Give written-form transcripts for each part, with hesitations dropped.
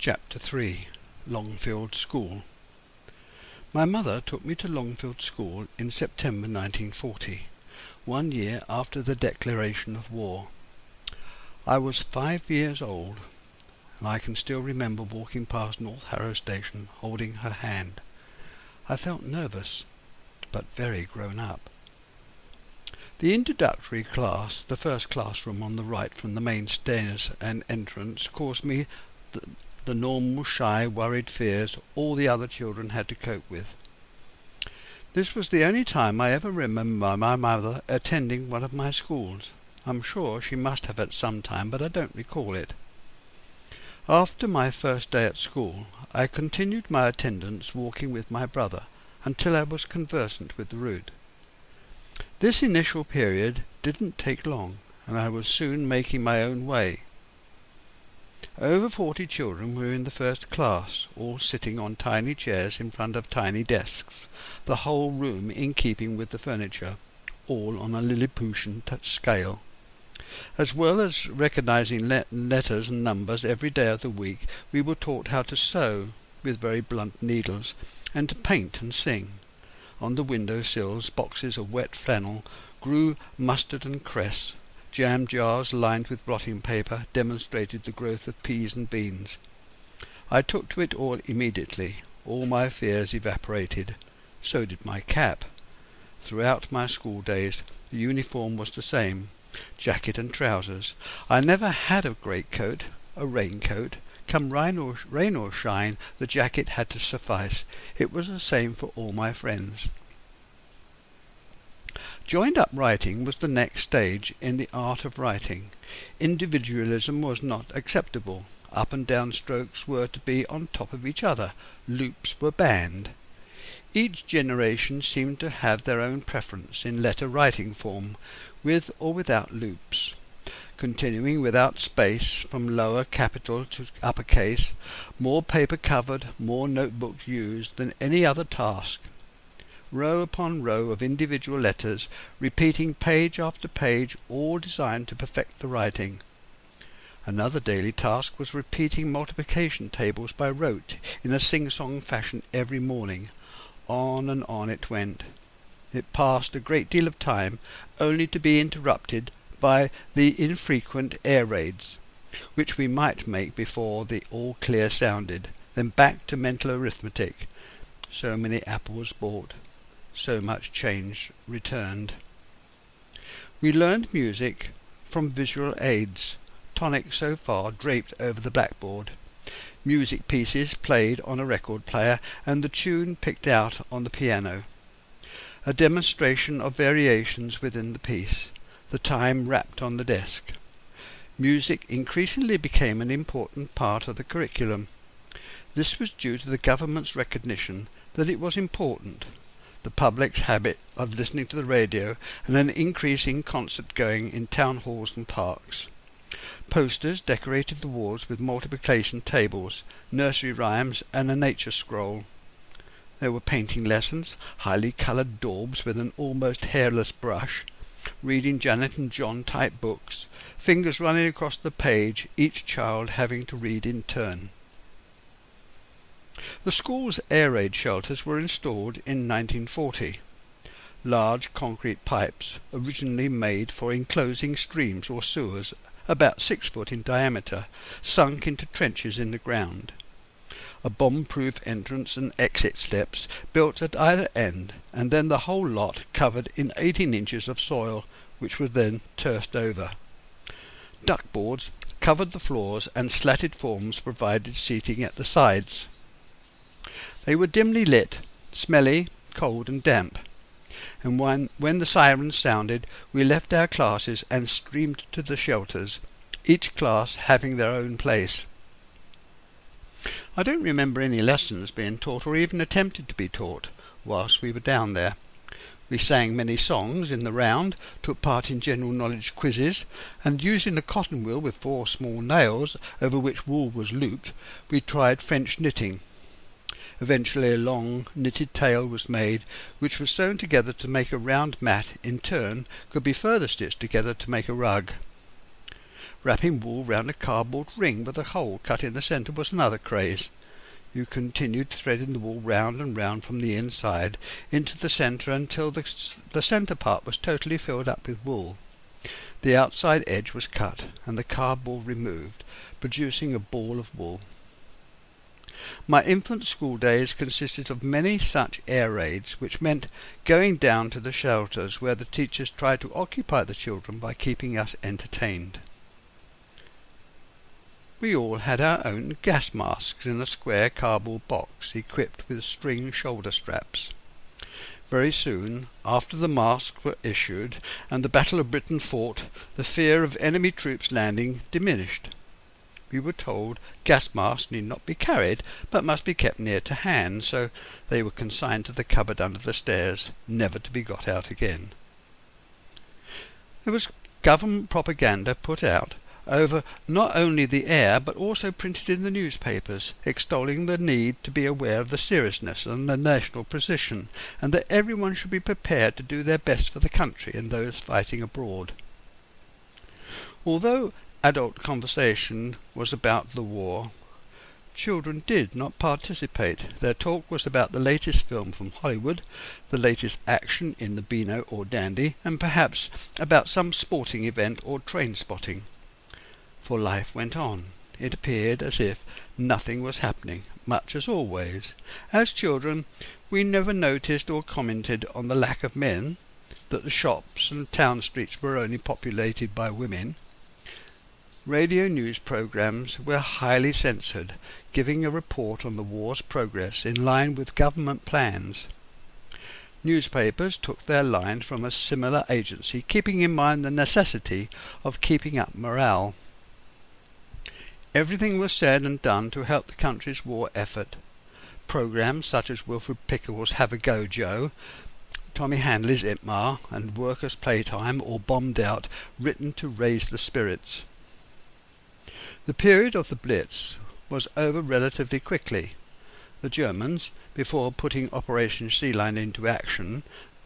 Chapter 3. Longfield School. My mother took me to Longfield School in September 1940, 1 year after the declaration of war. I was 5 years old, and I can still remember walking past North Harrow Station holding her hand. I felt nervous, but very grown up. The introductory class, the first classroom on the right from the main stairs and entrance, caused me the normal shy, worried fears all the other children had to cope with. This was the only time I ever remember my mother attending one of my schools. I'm sure she must have at some time, but I don't recall it. After my first day at school, I continued my attendance walking with my brother until I was conversant with the route. This initial period didn't take long, and I was soon making my own way. Over 40 children were in the first class, all sitting on tiny chairs in front of tiny desks, the whole room in keeping with the furniture, all on a Lilliputian scale. As well as recognizing letters and numbers every day of the week, we were taught how to sew with very blunt needles, and to paint and sing. On the window sills, boxes of wet flannel grew mustard and cress. Jam jars lined with blotting paper demonstrated the growth of peas and beans. I took to it all immediately. All my fears evaporated. So did my cap. Throughout my school days the uniform was the same, jacket and trousers. I never had a greatcoat, a raincoat. Come rain or shine, the jacket had to suffice. It was the same for all my friends. Joined-up writing was the next stage in the art of writing. Individualism was not acceptable. Up and down strokes were to be on top of each other. Loops were banned. Each generation seemed to have their own preference in letter-writing form, with or without loops. Continuing without space from lower capital to uppercase, more paper covered, more notebooks used than any other task. Row upon row of individual letters, repeating page after page, all designed to perfect the writing. Another daily task was repeating multiplication tables by rote in a sing-song fashion every morning. On and on it went. It passed a great deal of time, only to be interrupted by the infrequent air raids, which we might make before the all clear sounded, then back to mental arithmetic. So many apples bought, so much change returned. We learned music from visual aids, tonic so far draped over the blackboard, music pieces played on a record player, and the tune picked out on the piano. A demonstration of variations within the piece, the time rapped on the desk. Music increasingly became an important part of the curriculum. This was due to the government's recognition that it was important, the public's habit of listening to the radio, and an increase in concert-going in town halls and parks. Posters decorated the walls with multiplication tables, nursery rhymes, and a nature scroll. There were painting lessons, highly coloured daubs with an almost hairless brush, reading Janet and John type books, fingers running across the page, each child having to read in turn. The school's air raid shelters were installed in 1940. Large concrete pipes, originally made for enclosing streams or sewers, about 6 foot in diameter, sunk into trenches in the ground. A bomb-proof entrance and exit steps built at either end, and then the whole lot covered in 18 inches of soil, which was then turfed over. Duckboards covered the floors, and slatted forms provided seating at the sides. They were dimly lit, smelly, cold and damp, and when the sirens sounded, we left our classes and streamed to the shelters, each class having their own place. I don't remember any lessons being taught or even attempted to be taught whilst we were down there. We sang many songs in the round, took part in general knowledge quizzes, and using a cotton wheel with 4 small nails over which wool was looped, we tried French knitting. Eventually a long knitted tail was made, which was sewn together to make a round mat, in turn could be further stitched together to make a rug. Wrapping wool round a cardboard ring with a hole cut in the centre was another craze. You continued threading the wool round and round from the inside into the centre until the centre part was totally filled up with wool. The outside edge was cut and the cardboard removed, producing a ball of wool. My infant school days consisted of many such air raids, which meant going down to the shelters where the teachers tried to occupy the children by keeping us entertained. We all had our own gas masks in a square cardboard box equipped with string shoulder straps. Very soon after the masks were issued and the Battle of Britain fought, the fear of enemy troops landing diminished. We were told gas masks need not be carried, but must be kept near to hand, so they were consigned to the cupboard under the stairs, never to be got out again. There was government propaganda put out over not only the air, but also printed in the newspapers, extolling the need to be aware of the seriousness and the national position, and that everyone should be prepared to do their best for the country and those fighting abroad. Although adult conversation was about the war, children did not participate. Their talk was about the latest film from Hollywood, the latest action in the Beano or Dandy, and perhaps about some sporting event or train spotting. For life went on. It appeared as if nothing was happening, much as always. As children, we never noticed or commented on the lack of men, that the shops and town streets were only populated by women. Radio news programs were highly censored, giving a report on the war's progress in line with government plans. Newspapers took their lines from a similar agency, keeping in mind the necessity of keeping up morale. Everything was said and done to help the country's war effort. Programs such as Wilfred Pickle's Have a Go, Joe, Tommy Handley's Itmar, and Workers' Playtime or Bombed Out, written to raise the spirits. The period of the Blitz was over relatively quickly. The Germans, before putting Operation Sea Lion into action,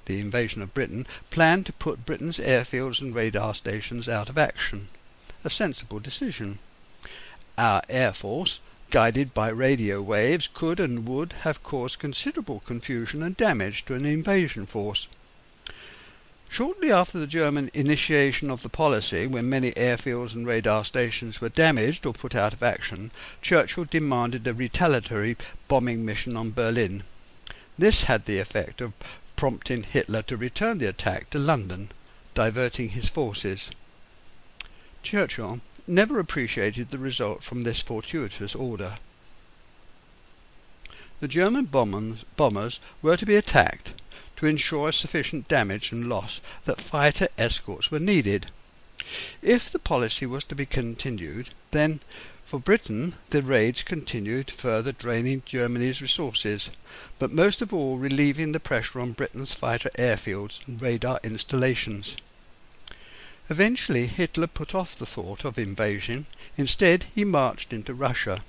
the invasion of Britain, planned to put Britain's airfields and radar stations out of action. A sensible decision. Our Air Force, guided by radio waves, could and would have caused considerable confusion and damage to an invasion force. Shortly after the German initiation of the policy, when many airfields and radar stations were damaged or put out of action, Churchill demanded a retaliatory bombing mission on Berlin. This had the effect of prompting Hitler to return the attack to London, diverting his forces. Churchill never appreciated the result from this fortuitous order. The German bombers were to be attacked to ensure sufficient damage and loss that fighter escorts were needed. If the policy was to be continued, then for Britain the raids continued, further draining Germany's resources, but most of all relieving the pressure on Britain's fighter airfields and radar installations. Eventually Hitler put off the thought of invasion. Instead he marched into Russia.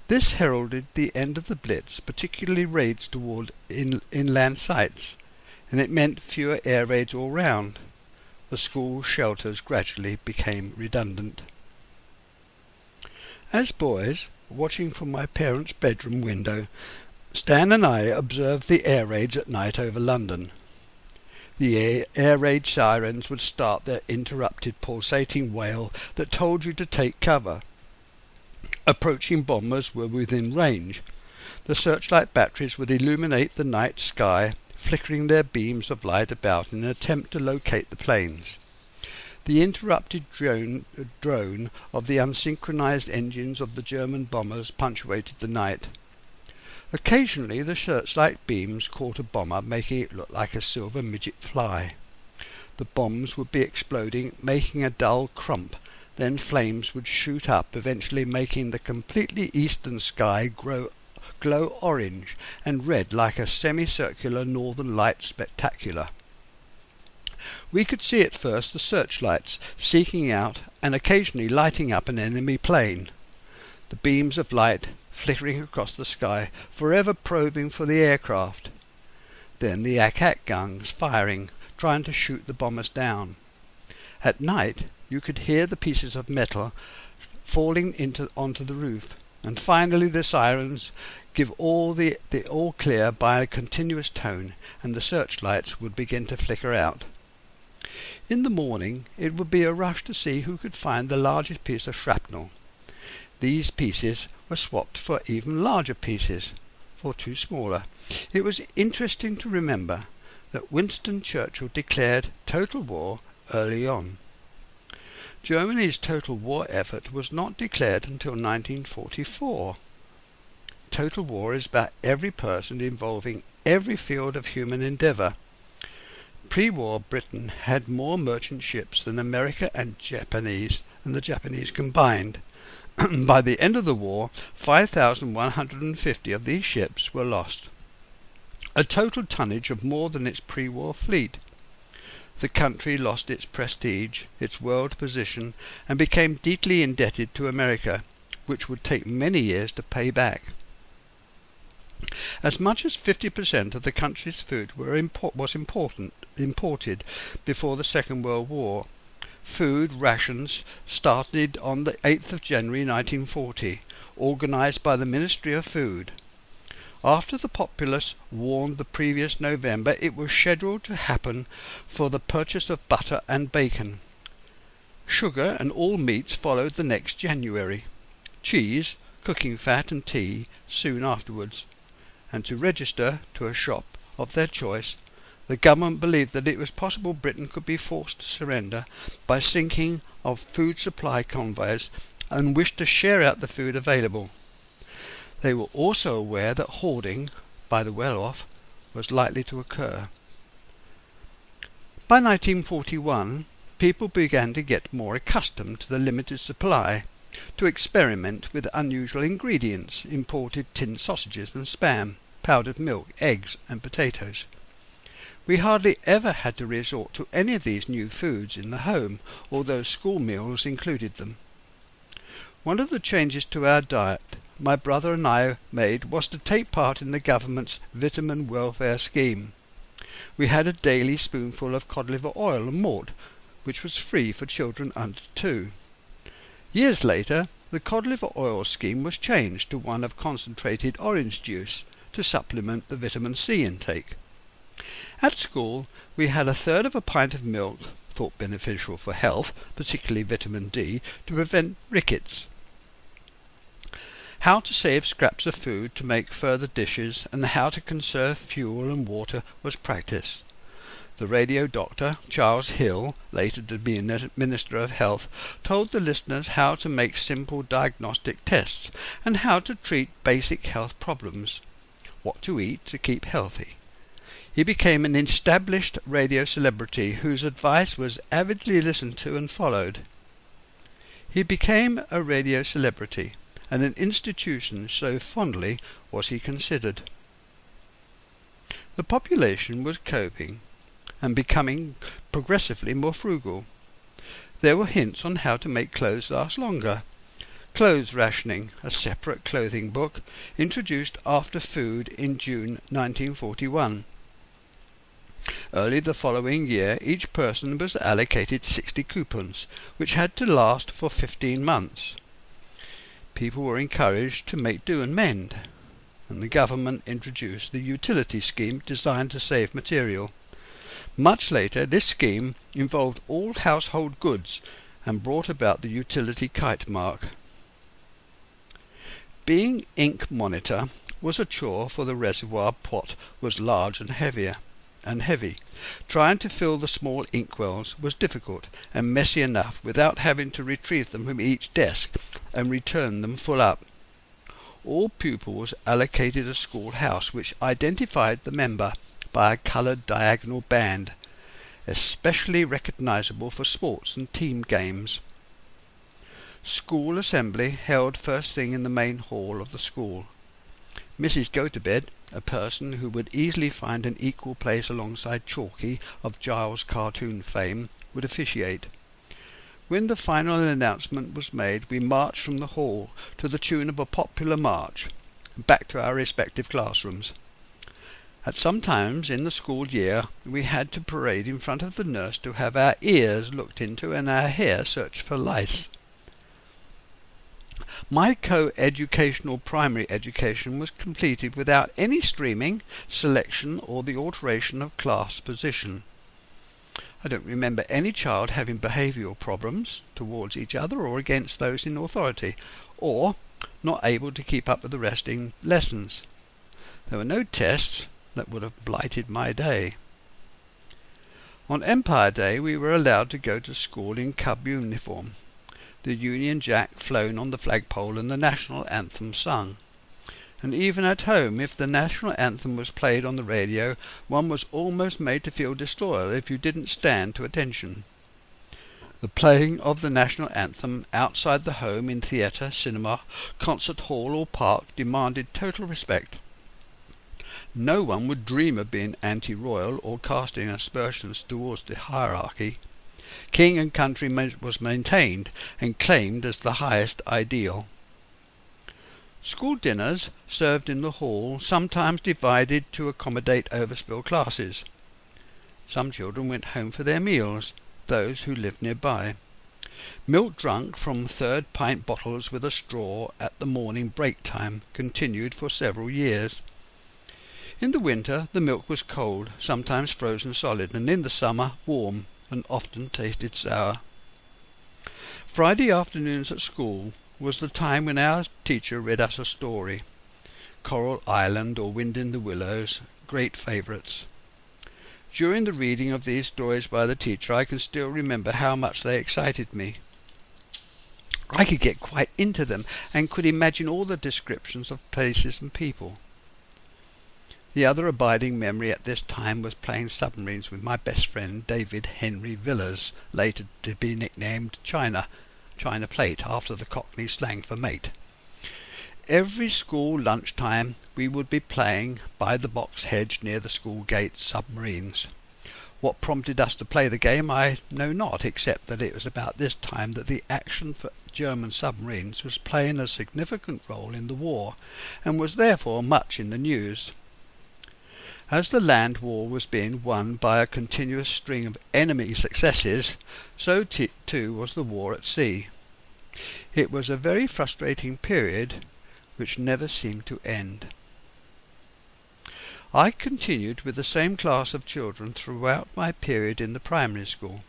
This heralded the end of the Blitz, particularly raids toward inland sites, and it meant fewer air raids all round. The school shelters gradually became redundant. As boys, watching from my parents' bedroom window, Stan and I observed the air raids at night over London. The air raid sirens would start their interrupted pulsating wail that told you to take cover. Approaching bombers were within range. The searchlight batteries would illuminate the night sky, flickering their beams of light about in an attempt to locate the planes. The interrupted drone of the unsynchronized engines of the German bombers punctuated the night. Occasionally the searchlight beams caught a bomber, making it look like a silver midget fly. The bombs would be exploding, making a dull crump. Then flames would shoot up, eventually making the completely eastern sky glow orange and red like a semicircular northern light spectacular. We could see at first the searchlights seeking out and occasionally lighting up an enemy plane. The beams of light flickering across the sky, forever probing for the aircraft. Then the ack-ack guns firing, trying to shoot the bombers down. At night you could hear the pieces of metal falling onto the roof, and finally the sirens give the all clear by a continuous tone, and the searchlights would begin to flicker out. In the morning it would be a rush to see who could find the largest piece of shrapnel. These pieces were swapped for even larger pieces, for two smaller. It was interesting to remember that Winston Churchill declared total war early on. Germany's total war effort was not declared until 1944. Total war is about every person involving every field of human endeavour. Pre-war Britain had more merchant ships than America and the Japanese combined. By the end of the war, 5,150 of these ships were lost, a total tonnage of more than its pre-war fleet. The country lost its prestige, its world position, and became deeply indebted to America, which would take many years to pay back. As much as 50% of the country's food was imported before the Second World War. Food rations started on the 8th of January 1940, organised by the Ministry of Food. After the populace warned the previous November, it was scheduled to happen for the purchase of butter and bacon. Sugar and all meats followed the next January. Cheese, cooking fat and tea soon afterwards. And to register to a shop of their choice, the government believed that it was possible Britain could be forced to surrender by sinking of food supply convoys and wished to share out the food available. They were also aware that hoarding by the well-off was likely to occur. By 1941, people began to get more accustomed to the limited supply, to experiment with unusual ingredients, imported tinned sausages and spam, powdered milk, eggs and potatoes. We hardly ever had to resort to any of these new foods in the home, although school meals included them. One of the changes to our diet my brother and I made was to take part in the government's vitamin welfare scheme. We had a daily spoonful of cod liver oil and malt, which was free for children under 2. Years later, the cod liver oil scheme was changed to one of concentrated orange juice to supplement the vitamin C intake. At school, we had a third of a pint of milk, thought beneficial for health, particularly vitamin D, to prevent rickets. How to save scraps of food to make further dishes and how to conserve fuel and water was practiced. The radio doctor, Charles Hill, later to be Minister of Health, told the listeners how to make simple diagnostic tests and how to treat basic health problems, what to eat to keep healthy. He became an established radio celebrity whose advice was avidly listened to and followed. He became a radio celebrity and an institution, so fondly was he considered. The population was coping and becoming progressively more frugal. There were hints on how to make clothes last longer. Clothes Rationing, a separate clothing book, introduced after food in June 1941. Early the following year, each person was allocated 60 coupons, which had to last for 15 months. People were encouraged to make do and mend, and the government introduced the utility scheme designed to save material. Much later, this scheme involved all household goods and brought about the utility kite mark. Being ink monitor was a chore, for the reservoir pot was large and heavy. Trying to fill the small inkwells was difficult and messy enough without having to retrieve them from each desk and return them full up. All pupils allocated a school house which identified the member by a coloured diagonal band, especially recognisable for sports and team games. School assembly held first thing in the main hall of the school. Mrs. Gotobed, a person who would easily find an equal place alongside Chalky of Giles' cartoon fame, would officiate. When the final announcement was made, we marched from the hall to the tune of a popular march, back to our respective classrooms. At some times in the school year we had to parade in front of the nurse to have our ears looked into and our hair searched for lice. My co-educational primary education was completed without any streaming, selection or the alteration of class position. I don't remember any child having behavioural problems towards each other or against those in authority, or not able to keep up with the rest in lessons. There were no tests that would have blighted my day. On Empire Day we were allowed to go to school in cub uniform, the Union Jack flown on the flagpole and the national anthem sung. And even at home, if the national anthem was played on the radio, one was almost made to feel disloyal if you didn't stand to attention. The playing of the national anthem outside the home in theatre, cinema, concert hall or park demanded total respect. No one would dream of being anti-royal or casting aspersions towards the hierarchy. King and country was maintained and claimed as the highest ideal. School dinners, served in the hall, sometimes divided to accommodate overspill classes. Some children went home for their meals, those who lived nearby. Milk drunk from third-pint bottles with a straw at the morning break time continued for several years. In the winter the milk was cold, sometimes frozen solid, and in the summer warm, and often tasted sour. Friday afternoons at school was the time when our teacher read us a story. Coral Island or Wind in the Willows, great favourites. During the reading of these stories by the teacher I can still remember how much they excited me. I could get quite into them and could imagine all the descriptions of places and people. The other abiding memory at this time was playing submarines with my best friend David Henry Villas, later to be nicknamed China Plate, after the Cockney slang for mate. Every school lunchtime we would be playing by the box hedge near the school gate submarines. What prompted us to play the game I know not, except that it was about this time that the action for German submarines was playing a significant role in the war, and was therefore much in the news. As the land war was being won by a continuous string of enemy successes, so too was the war at sea. It was a very frustrating period which never seemed to end. I continued with the same class of children throughout my period in the primary school.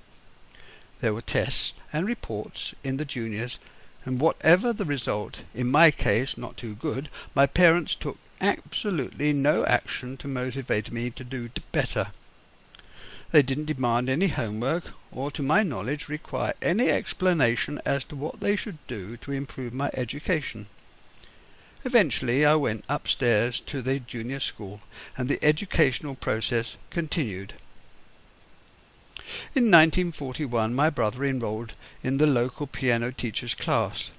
There were tests and reports in the juniors, and whatever the result, in my case not too good, my parents took absolutely no action to motivate me to do better. They didn't demand any homework, or to my knowledge require any explanation as to what they should do to improve my education. Eventually I went upstairs to the junior school, and the educational process continued. In 1941 my brother enrolled in the local piano teacher's class.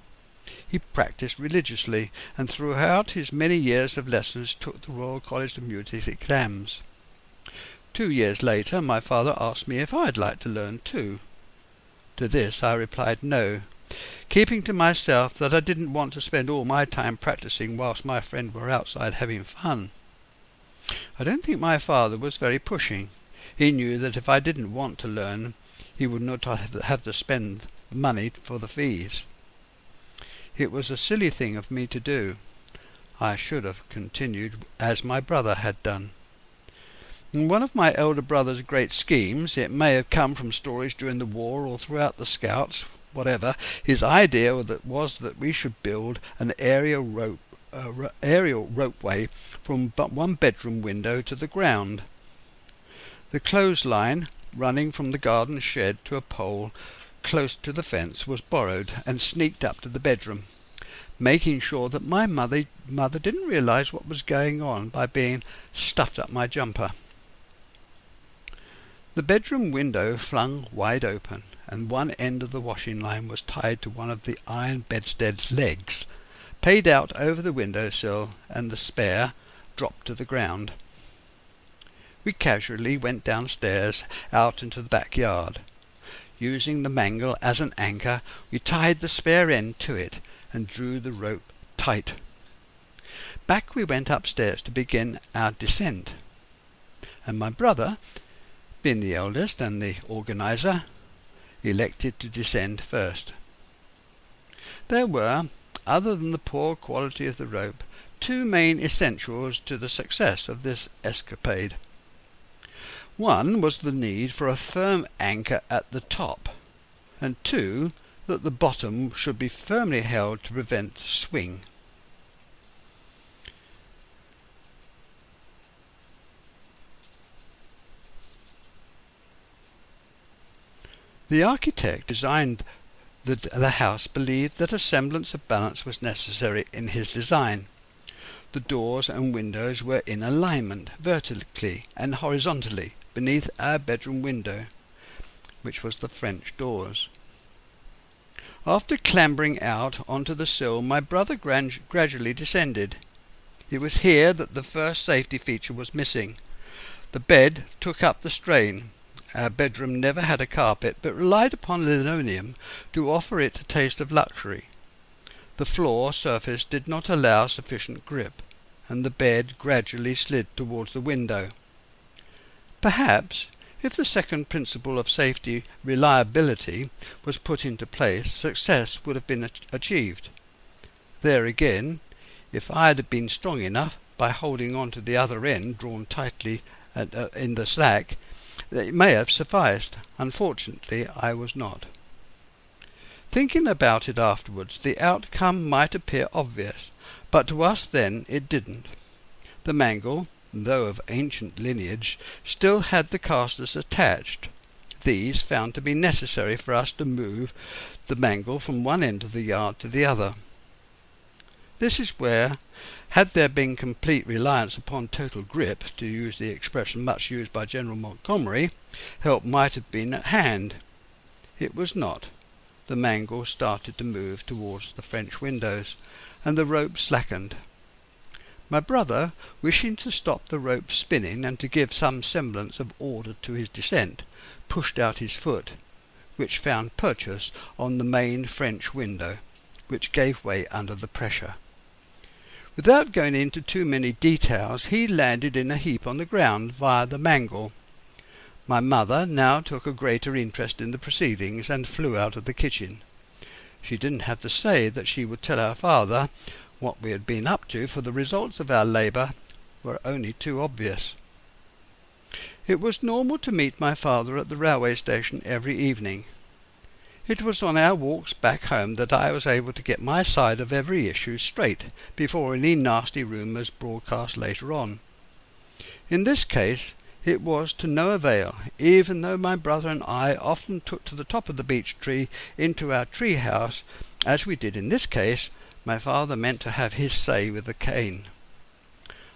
He practised religiously, and throughout his many years of lessons took the Royal College of Music exams. 2 years later my father asked me if I'd like to learn too. To this I replied no, keeping to myself that I didn't want to spend all my time practising whilst my friends were outside having fun. I don't think my father was very pushing. He knew that if I didn't want to learn, he would not have to spend money for the fees. It was a silly thing of me to do. I should have continued as my brother had done. In one of my elder brother's great schemes, it may have come from stories during the war or throughout the Scouts, whatever, his idea was that we should build an aerial ropeway from one bedroom window to the ground. The clothesline, running from the garden shed to a pole close to the fence, was borrowed and sneaked up to the bedroom, making sure that my mother didn't realize what was going on by being stuffed up my jumper. The bedroom window flung wide open, and one end of the washing line was tied to one of the iron bedstead's legs, paid out over the window-sill, and the spare dropped to the ground. We casually went downstairs out into the backyard. Using the mangle as an anchor, we tied the spare end to it and drew the rope tight. Back we went upstairs to begin our descent. and my brother, being the eldest and the organiser, elected to descend first. There were, other than the poor quality of the rope, two main essentials to the success of this escapade. One was the need for a firm anchor at the top, and two, that the bottom should be firmly held to prevent swing. The architect designed the house believed that a semblance of balance was necessary in his design. The doors and windows were in alignment, vertically and horizontally, beneath our bedroom window, which was the French doors. After clambering out onto the sill, my brother gradually descended. It was here that the first safety feature was missing. The bed took up the strain. Our bedroom never had a carpet, but relied upon linoleum to offer it a taste of luxury. The floor surface did not allow sufficient grip, and the bed gradually slid towards the window. Perhaps, if the second principle of safety, reliability, was put into place, success would have been achieved. There again, if I had been strong enough, by holding on to the other end drawn tightly in the slack, it may have sufficed. Unfortunately, I was not. Thinking about it afterwards, the outcome might appear obvious, but to us then it didn't. The mangle, though of ancient lineage, still had the casters attached. These found to be necessary for us to move the mangle from one end of the yard to the other. This is where, had there been complete reliance upon total grip, to use the expression much used by General Montgomery, help might have been at hand. It was not. The mangle started to move towards the French windows, and the rope slackened. My brother, wishing to stop the rope spinning and to give some semblance of order to his descent, pushed out his foot, which found purchase on the main French window, which gave way under the pressure. Without going into too many details, he landed in a heap on the ground via the mangle. My mother now took a greater interest in the proceedings and flew out of the kitchen. She didn't have to say that she would tell our father what we had been up to, for the results of our labour were only too obvious. It was normal to meet my father at the railway station every evening. It was on our walks back home that I was able to get my side of every issue straight before any nasty rumours broadcast later on. In this case it was to no avail, even though my brother and I often took to the top of the beech tree into our tree house, as we did in this case. My father meant to have his say with the cane.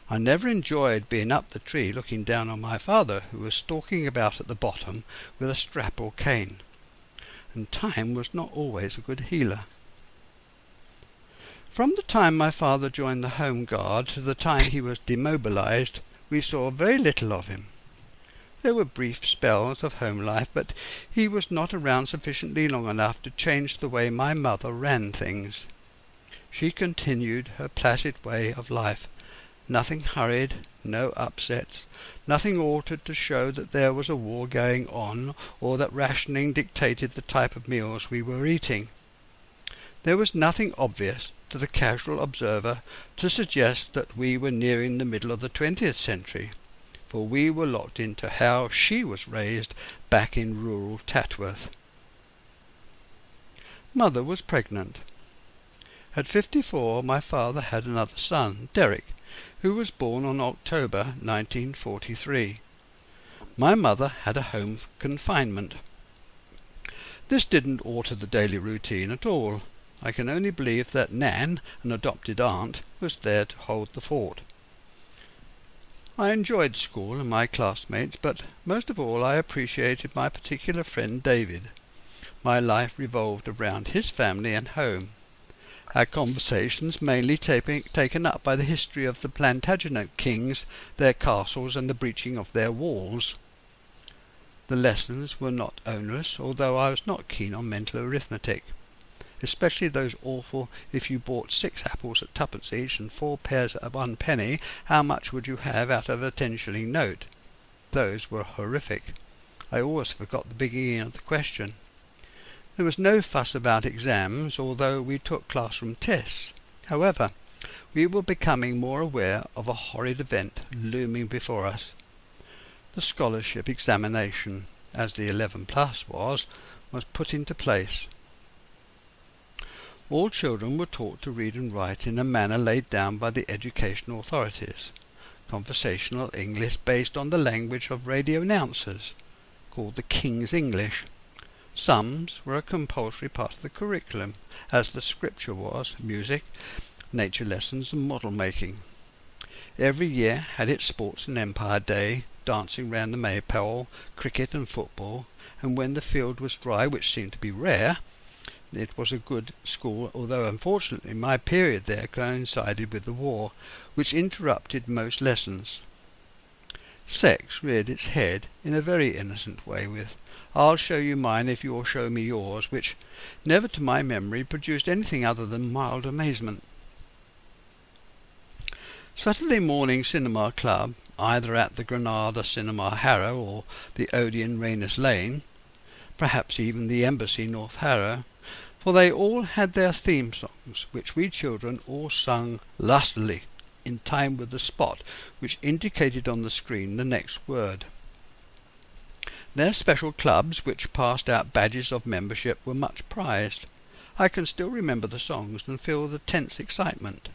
I never enjoyed being up the tree looking down on my father, who was stalking about at the bottom with a strap or cane. And time was not always a good healer. From the time my father joined the Home Guard to the time he was demobilized, we saw very little of him. There were brief spells of home life, but he was not around sufficiently long enough to change the way my mother ran things. She continued her placid way of life, nothing hurried, no upsets, nothing altered to show that there was a war going on, or that rationing dictated the type of meals we were eating. There was nothing obvious to the casual observer to suggest that we were nearing the middle of the 20th century, for we were locked into how she was raised back in rural Tatworth. Mother was pregnant. At 54 my father had another son, Derek, who was born on October 1943. My mother had a home confinement. This didn't alter the daily routine at all. I can only believe that Nan, an adopted aunt, was there to hold the fort. I enjoyed school and my classmates, but most of all I appreciated my particular friend David. My life revolved around his family and home. Our conversations mainly taken up by the history of the Plantagenet kings, their castles, and the breaching of their walls. The lessons were not onerous, although I was not keen on mental arithmetic, especially those awful, if you bought 6 apples at 2pence each and 4 pears at 1 penny, how much would you have out of a 10-shilling note? Those were horrific. I always forgot the beginning of the question. There was no fuss about exams, although we took classroom tests. However, we were becoming more aware of a horrid event looming before us. The scholarship examination, as the 11 plus was put into place. All children were taught to read and write in a manner laid down by the educational authorities. Conversational English based on the language of radio announcers, called the King's English. Sums were a compulsory part of the curriculum, as the scripture was, music, nature lessons and model making. Every year had its sports and Empire Day, dancing round the maypole, cricket and football, and when the field was dry, which seemed to be rare, it was a good school, although unfortunately my period there coincided with the war, which interrupted most lessons. Sex reared its head in a very innocent way with, "I'll show you mine if you'll show me yours," which never to my memory produced anything other than mild amazement. Saturday morning cinema club, either at the Granada Cinema Harrow or the Odeon Rayners Lane, perhaps even the Embassy North Harrow, for they all had their theme songs, which we children all sung lustily, in time with the spot which indicated on the screen the next word. Their special clubs, which passed out badges of membership, were much prized. I can still remember the songs and feel the tense excitement.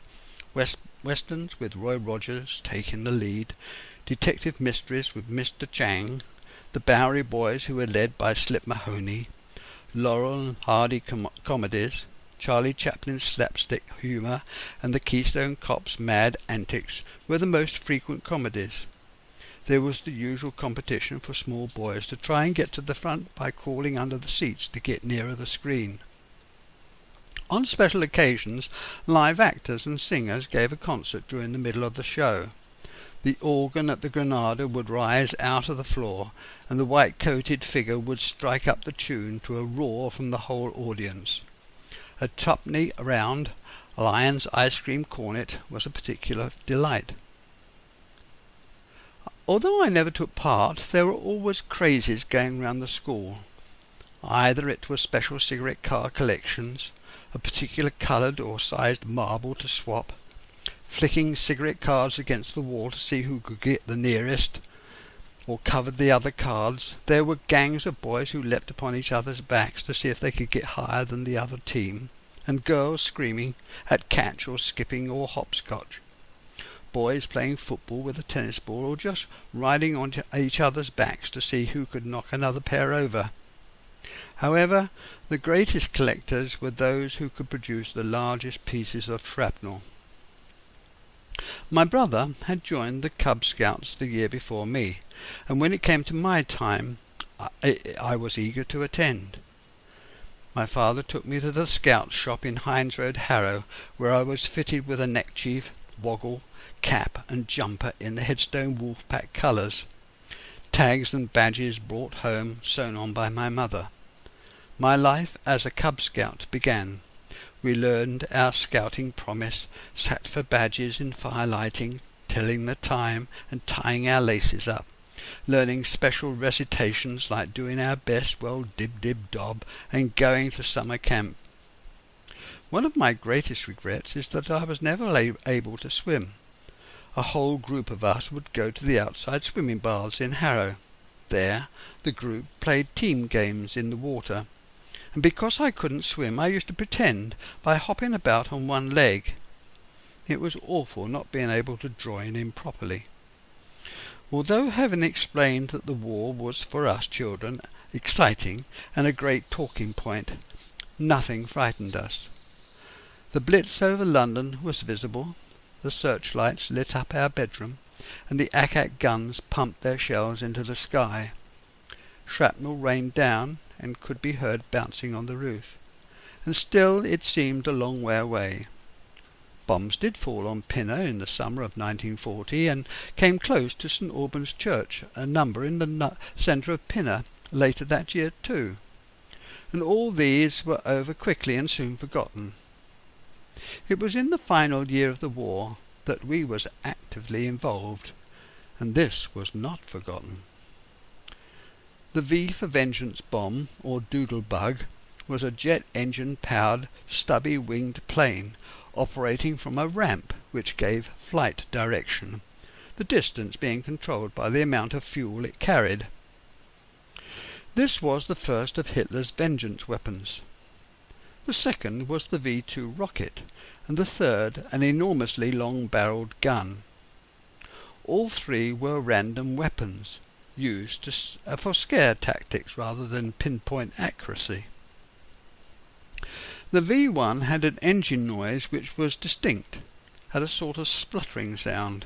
Westerns with Roy Rogers taking the lead, detective mysteries with Mr. Chang, the Bowery Boys who were led by Slip Mahoney, Laurel and Hardy comedies, Charlie Chaplin's slapstick humour, and the Keystone Cops' mad antics were the most frequent comedies. There was the usual competition for small boys to try and get to the front by crawling under the seats to get nearer the screen. On special occasions, live actors and singers gave a concert during the middle of the show. The organ at the Granada would rise out of the floor, and the white-coated figure would strike up the tune to a roar from the whole audience. A tuppenny round Lion's ice cream cornet was a particular delight. Although I never took part, there were always crazes going round the school. Either it was special cigarette card collections, a particular coloured or sized marble to swap, flicking cigarette cards against the wall to see who could get the nearest, or covered the other cards. There were gangs of boys who leapt upon each other's backs to see if they could get higher than the other team, and girls screaming at catch or skipping or hopscotch. Boys playing football with a tennis ball or just riding on each other's backs to see who could knock another pair over. However, the greatest collectors were those who could produce the largest pieces of shrapnel. My brother had joined the Cub Scouts the year before me, and when it came to my time, I was eager to attend. My father took me to the Scouts shop in Hines Road, Harrow, where I was fitted with a neckerchief, woggle, cap and jumper in the Headstone Wolfpack colours, tags and badges brought home, sewn on by my mother. My life as a Cub Scout began. We learned our scouting promise, sat for badges in firelighting, telling the time and tying our laces up, learning special recitations like doing our best, well dib-dib-dob, and going to summer camp. One of my greatest regrets is that I was never able to swim. A whole group of us would go to the outside swimming baths in Harrow. There the group played team games in the water, and because I couldn't swim I used to pretend by hopping about on one leg. It was awful not being able to join in properly. Although having explained that the war was for us children exciting and a great talking point, nothing frightened us. The Blitz over London was visible, the searchlights lit up our bedroom, and the ack-ack guns pumped their shells into the sky. Shrapnel rained down and could be heard bouncing on the roof, and still it seemed a long way away. Bombs did fall on Pinner in the summer of 1940 and came close to St Albans Church, a number in the centre of Pinner, later that year too. And all these were over quickly and soon forgotten. It was in the final year of the war that we was actively involved, and this was not forgotten. The V for Vengeance bomb, or Doodlebug, was a jet engine-powered, stubby-winged plane operating from a ramp which gave flight direction, the distance being controlled by the amount of fuel it carried. This was the first of Hitler's vengeance weapons. The second was the V-2 rocket, and the third an enormously long-barreled gun. All three were random weapons, used for scare tactics rather than pinpoint accuracy. The V1 had an engine noise which was distinct, had a sort of spluttering sound.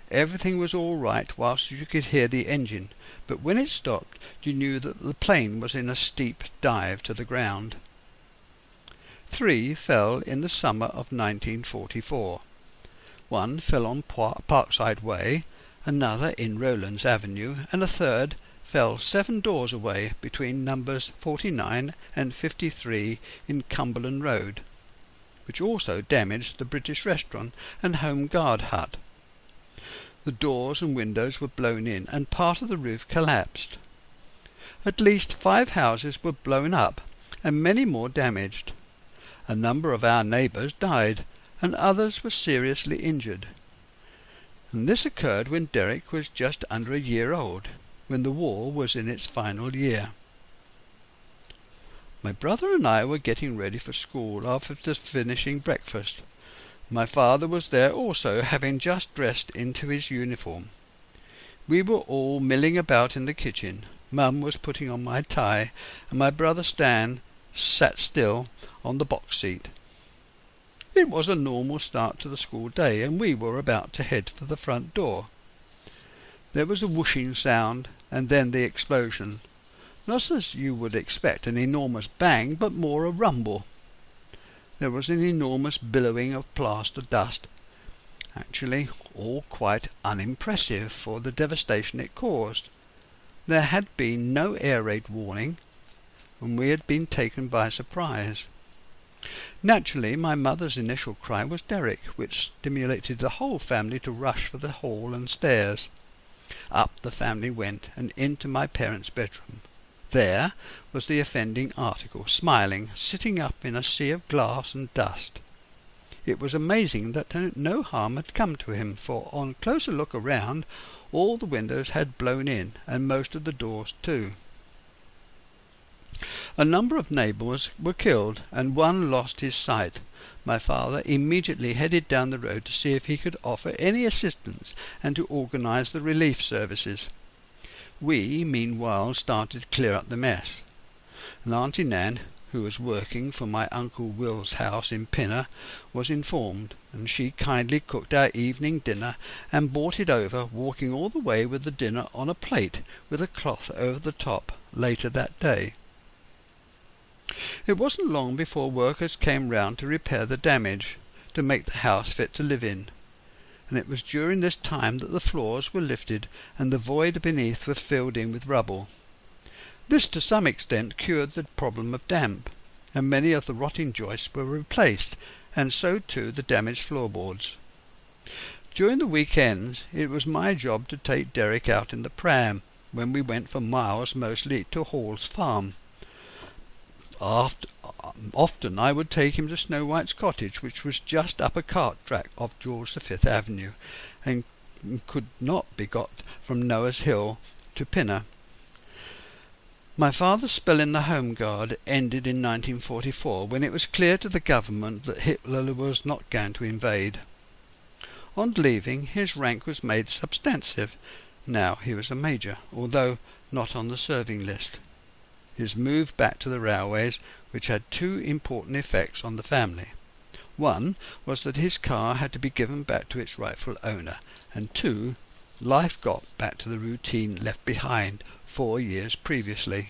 Everything was all right whilst you could hear the engine, but when it stopped you knew that the plane was in a steep dive to the ground. 3 fell in the summer of 1944. One fell on Parkside Way, another in Rowlands Avenue, and a third fell 7 doors away between numbers 49 and 53 in Cumberland Road, which also damaged the British Restaurant and Home Guard hut. The doors and windows were blown in, and part of the roof collapsed. At least 5 houses were blown up, and many more damaged. A number of our neighbours died, and others were seriously injured. And this occurred when Derek was just under a year old, when the war was in its final year. My brother and I were getting ready for school after finishing breakfast. My father was there also, having just dressed into his uniform. We were all milling about in the kitchen. Mum was putting on my tie, and my brother Stan sat still on the box seat. It was a normal start to the school day, and we were about to head for the front door. There was a whooshing sound, and then the explosion. Not as you would expect an enormous bang, but more a rumble. There was an enormous billowing of plaster dust, actually all quite unimpressive for the devastation it caused. There had been no air raid warning, and we had been taken by surprise. Naturally, my mother's initial cry was Derek, which stimulated the whole family to rush for the hall and stairs. Up the family went, and into my parents' bedroom. There was the offending article, smiling, sitting up in a sea of glass and dust. It was amazing that no harm had come to him, for on closer look around, all the windows had blown in, and most of the doors too. A number of neighbours were killed, and one lost his sight. My father immediately headed down the road to see if he could offer any assistance and to organise the relief services. We, meanwhile, started to clear up the mess. And Auntie Nan, who was working for my Uncle Will's house in Pinner, was informed, and she kindly cooked our evening dinner and brought it over, walking all the way with the dinner on a plate with a cloth over the top later that day. It wasn't long before workers came round to repair the damage, to make the house fit to live in, and it was during this time that the floors were lifted and the void beneath was filled in with rubble. This to some extent cured the problem of damp, and many of the rotting joists were replaced, and so too the damaged floorboards. During the weekends it was my job to take Derek out in the pram, when we went for miles, mostly to Hall's farm. Often I would take him to Snow White's cottage, which was just up a cart track off George V Avenue, and could not be got from Noah's Hill to Pinner. My father's spell in the Home Guard ended in 1944, when it was clear to the government that Hitler was not going to invade. On leaving, his rank was made substantive. Now he was a major, although not on the serving list. His move back to the railways, which had 2 important effects on the family. One was that his car had to be given back to its rightful owner, and 2, life got back to the routine left behind 4 years previously.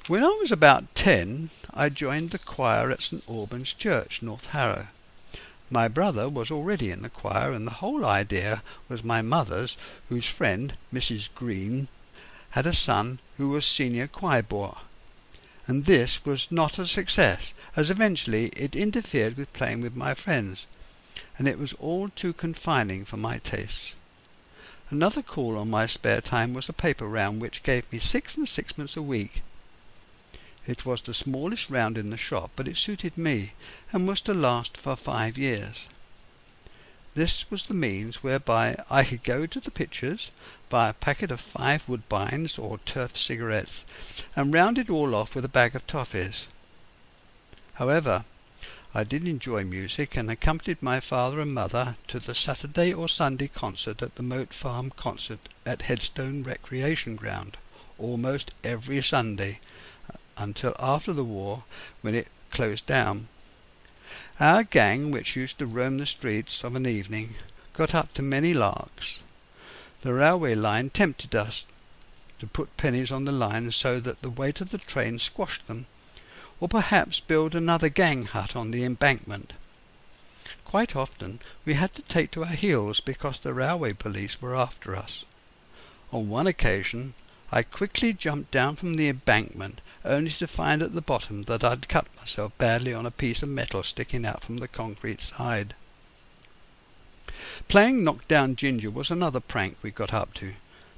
When I was about 10, I joined the choir at St. Albans Church, North Harrow. My brother was already in the choir, and the whole idea was my mother's, whose friend, Mrs. Green, had a son who was senior choir boy, and this was not a success, as eventually it interfered with playing with my friends, and it was all too confining for my tastes. Another call on my spare time was a paper round which gave me 6 and sixpence a week. It was the smallest round in the shop, but it suited me, and was to last for 5 years. This was the means whereby I could go to the pictures, buy a packet of 5 Woodbines or Turf cigarettes, and round it all off with a bag of toffees. However, I did enjoy music, and accompanied my father and mother to the Saturday or Sunday concert at the Moat Farm Concert at Headstone Recreation Ground almost every Sunday, until after the war, when it closed down. Our gang, which used to roam the streets of an evening, got up to many larks. The railway line tempted us to put pennies on the line so that the weight of the train squashed them, or perhaps build another gang hut on the embankment. Quite often we had to take to our heels because the railway police were after us. On one occasion I quickly jumped down from the embankment, only to find at the bottom that I'd cut myself badly on a piece of metal sticking out from the concrete side. Playing knock-down ginger was another prank we got up to,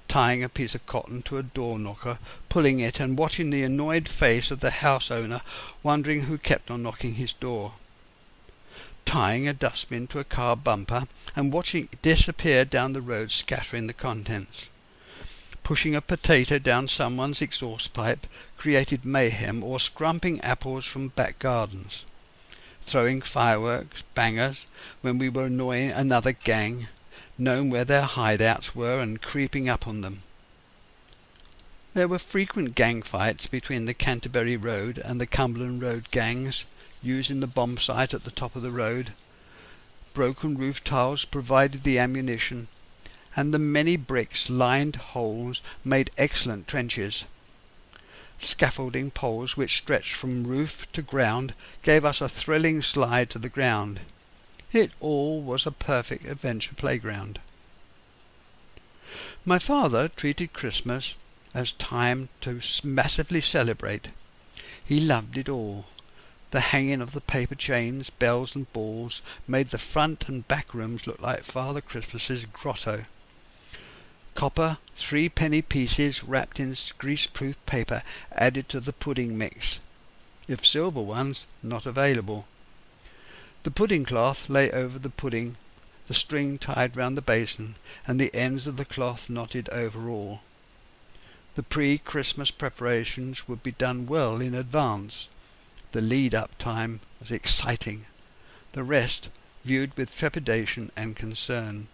tying a piece of cotton to a door knocker, pulling it, and watching the annoyed face of the house owner, wondering who kept on knocking his door. Tying a dustbin to a car bumper, and watching it disappear down the road, scattering the contents. Pushing a potato down someone's exhaust pipe created mayhem, or scrumping apples from back gardens. Throwing fireworks, bangers, when we were annoying another gang, knowing where their hideouts were and creeping up on them. There were frequent gang fights between the Canterbury Road and the Cumberland Road gangs, using the bomb site at the top of the road. Broken roof tiles provided the ammunition, and the many bricks lined holes made excellent trenches. Scaffolding poles which stretched from roof to ground gave us a thrilling slide to the ground. It all was a perfect adventure playground. My father treated Christmas as time to massively celebrate. He loved it all. The hanging of the paper chains, bells and balls made the front and back rooms look like Father Christmas's grotto. Copper 3-penny pieces wrapped in greaseproof paper added to the pudding mix, if silver ones not available. The pudding cloth lay over the pudding, the string tied round the basin, and the ends of the cloth knotted over all. The pre-Christmas preparations would be done well in advance. The lead-up time was exciting, the rest viewed with trepidation and concern.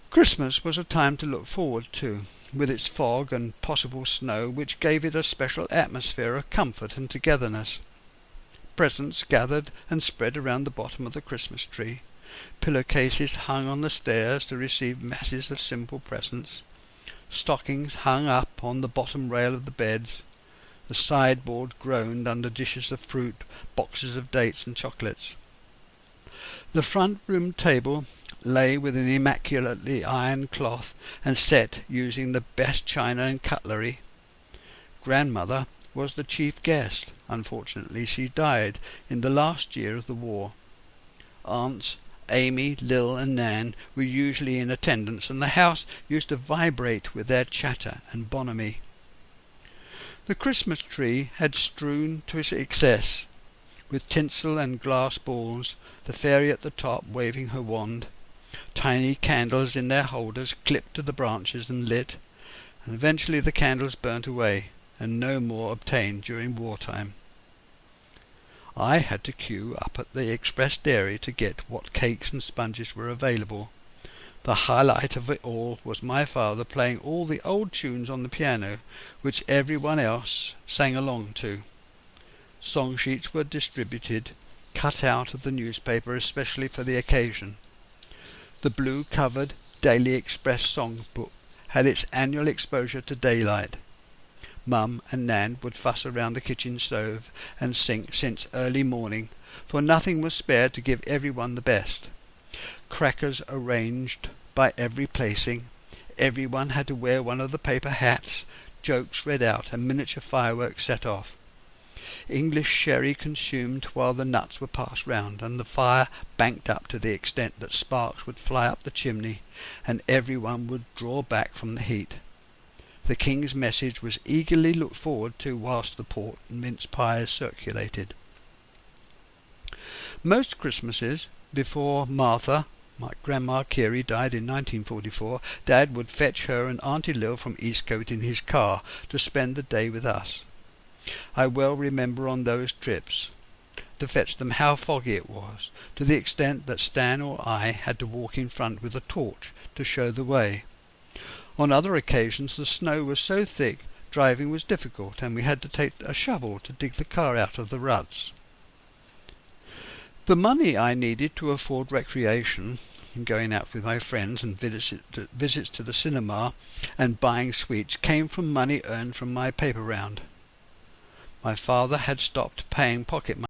Christmas was a time to look forward to, with its fog and possible snow, which gave it a special atmosphere of comfort and togetherness. Presents gathered and spread around the bottom of the Christmas tree. Pillowcases hung on the stairs to receive masses of simple presents. Stockings hung up on the bottom rail of the beds. The sideboard groaned under dishes of fruit, boxes of dates and chocolates. The front room table lay with an immaculately ironed cloth and set using the best china and cutlery. Grandmother was the chief guest. Unfortunately, she died in the last year of the war. Aunts Amy, Lil and Nan were usually in attendance, and the house used to vibrate with their chatter and bonhomie. The Christmas tree had strewn to its excess, with tinsel and glass balls, the fairy at the top waving her wand, tiny candles in their holders clipped to the branches and lit, and eventually the candles burnt away, and no more obtained during wartime. I had to queue up at the express dairy to get what cakes and sponges were available. The highlight of it all was my father playing all the old tunes on the piano, which everyone else sang along to. Song sheets were distributed, cut out of the newspaper especially for the occasion. The blue-covered Daily Express songbook had its annual exposure to daylight. Mum and Nan would fuss around the kitchen stove and sing since early morning, for nothing was spared to give everyone the best. Crackers arranged by every placing. Everyone had to wear one of the paper hats, jokes read out, and miniature fireworks set off. English sherry consumed while the nuts were passed round, and the fire banked up to the extent that sparks would fly up the chimney, and everyone would draw back from the heat. The King's message was eagerly looked forward to whilst the port and mince pies circulated. Most Christmases, before Martha, my Grandma Carey, died in 1944, Dad would fetch her and Auntie Lil from Eastcote in his car to spend the day with us. I well remember on those trips to fetch them how foggy it was, to the extent that Stan or I had to walk in front with a torch to show the way. On other occasions the snow was so thick driving was difficult, and we had to take a shovel to dig the car out of the ruts. The money I needed to afford recreation, going out with my friends and visits to the cinema and buying sweets, came from money earned from my paper round. My father had stopped paying pocket money